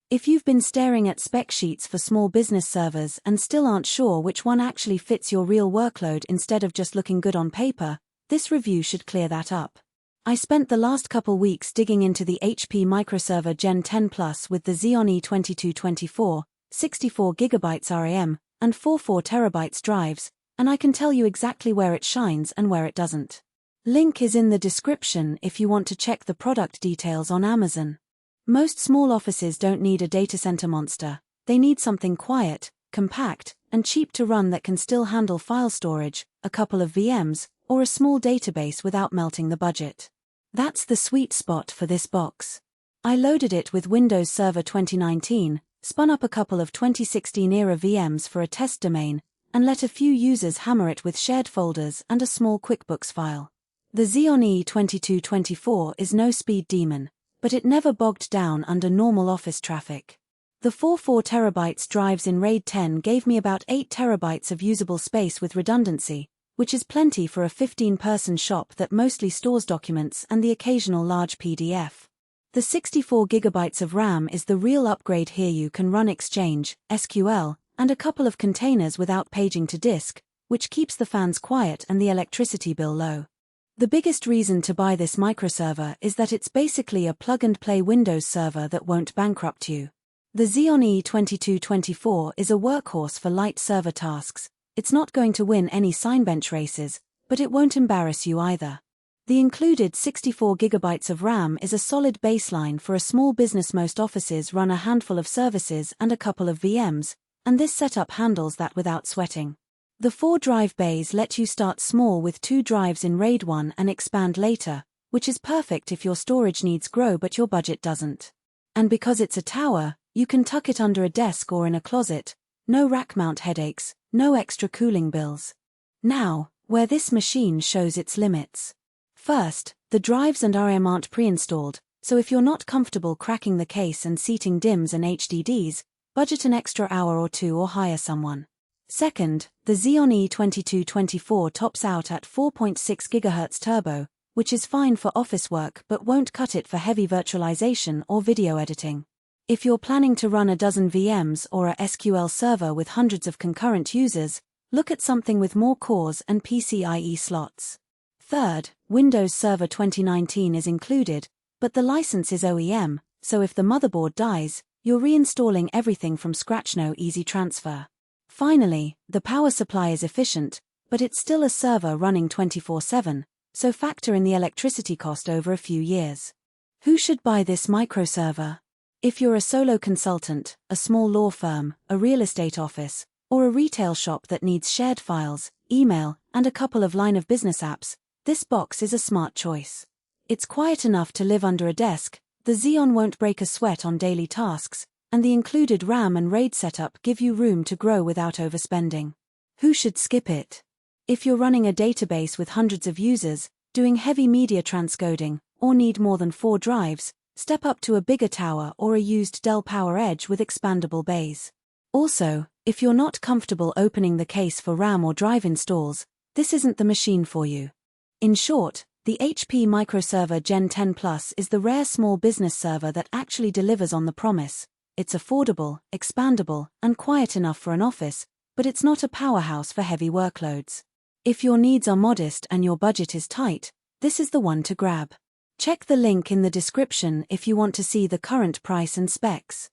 If you've been staring at spec sheets for small business servers and still aren't sure which one actually fits your real workload instead of just looking good on paper, this review should clear that up. I spent the last couple weeks digging into the HP MicroServer Gen10 Plus with the Xeon E-2224, 64GB RAM, and 4TB drives, and I can tell you exactly where it shines and where it doesn't. Link is in the description if you want to check the product details on Amazon. Most small offices don't need a data center monster, they need something quiet, compact, and cheap to run that can still handle file storage, a couple of VMs, or a small database without melting the budget. That's the sweet spot for this box. I loaded it with Windows Server 2019, spun up a couple of 2016-era VMs for a test domain, and let a few users hammer it with shared folders and a small QuickBooks file. The Xeon E-2224 is no speed demon, but it never bogged down under normal office traffic. The 4TB drives in RAID 10 gave me about 8 TB of usable space with redundancy, which is plenty for a 15-person shop that mostly stores documents and the occasional large PDF. The 64GB of RAM is the real upgrade here. You can run Exchange, SQL, and a couple of containers without paging to disk, which keeps the fans quiet and the electricity bill low. The biggest reason to buy this microserver is that it's basically a plug-and-play Windows server that won't bankrupt you. The Xeon E-2224 is a workhorse for light server tasks. It's not going to win any Signbench races, but it won't embarrass you either. The included 64GB of RAM is a solid baseline for a small business. Most offices run a handful of services and a couple of VMs, and this setup handles that without sweating. The 4 drive bays let you start small with 2 drives in RAID 1 and expand later, which is perfect if your storage needs grow but your budget doesn't. And because it's a tower, you can tuck it under a desk or in a closet, no rack mount headaches, no extra cooling bills. Now, where this machine shows its limits. First, the drives and RAM aren't pre-installed, so if you're not comfortable cracking the case and seating DIMMs and HDDs, budget an extra hour or two or hire someone. Second, the Xeon E-2224 tops out at 4.6 GHz turbo, which is fine for office work but won't cut it for heavy virtualization or video editing. If you're planning to run a dozen VMs or a SQL server with hundreds of concurrent users, look at something with more cores and PCIe slots. Third, Windows Server 2019 is included, but the license is OEM, so if the motherboard dies, you're reinstalling everything from scratch. No easy transfer. Finally, the power supply is efficient, but it's still a server running 24/7, so factor in the electricity cost over a few years. Who should buy this microserver? If you're a solo consultant, a small law firm, a real estate office, or a retail shop that needs shared files, email, and a couple of line of business apps, this box is a smart choice. It's quiet enough to live under a desk, the Xeon won't break a sweat on daily tasks, and the included RAM and RAID setup give you room to grow without overspending. Who should skip it? If you're running a database with hundreds of users, doing heavy media transcoding, or need more than 4 drives, step up to a bigger tower or a used Dell PowerEdge with expandable bays. Also, if you're not comfortable opening the case for RAM or drive installs, this isn't the machine for you. In short, the HP MicroServer Gen10 Plus is the rare small business server that actually delivers on the promise. It's affordable, expandable, and quiet enough for an office, but it's not a powerhouse for heavy workloads. If your needs are modest and your budget is tight, this is the one to grab. Check the link in the description if you want to see the current price and specs.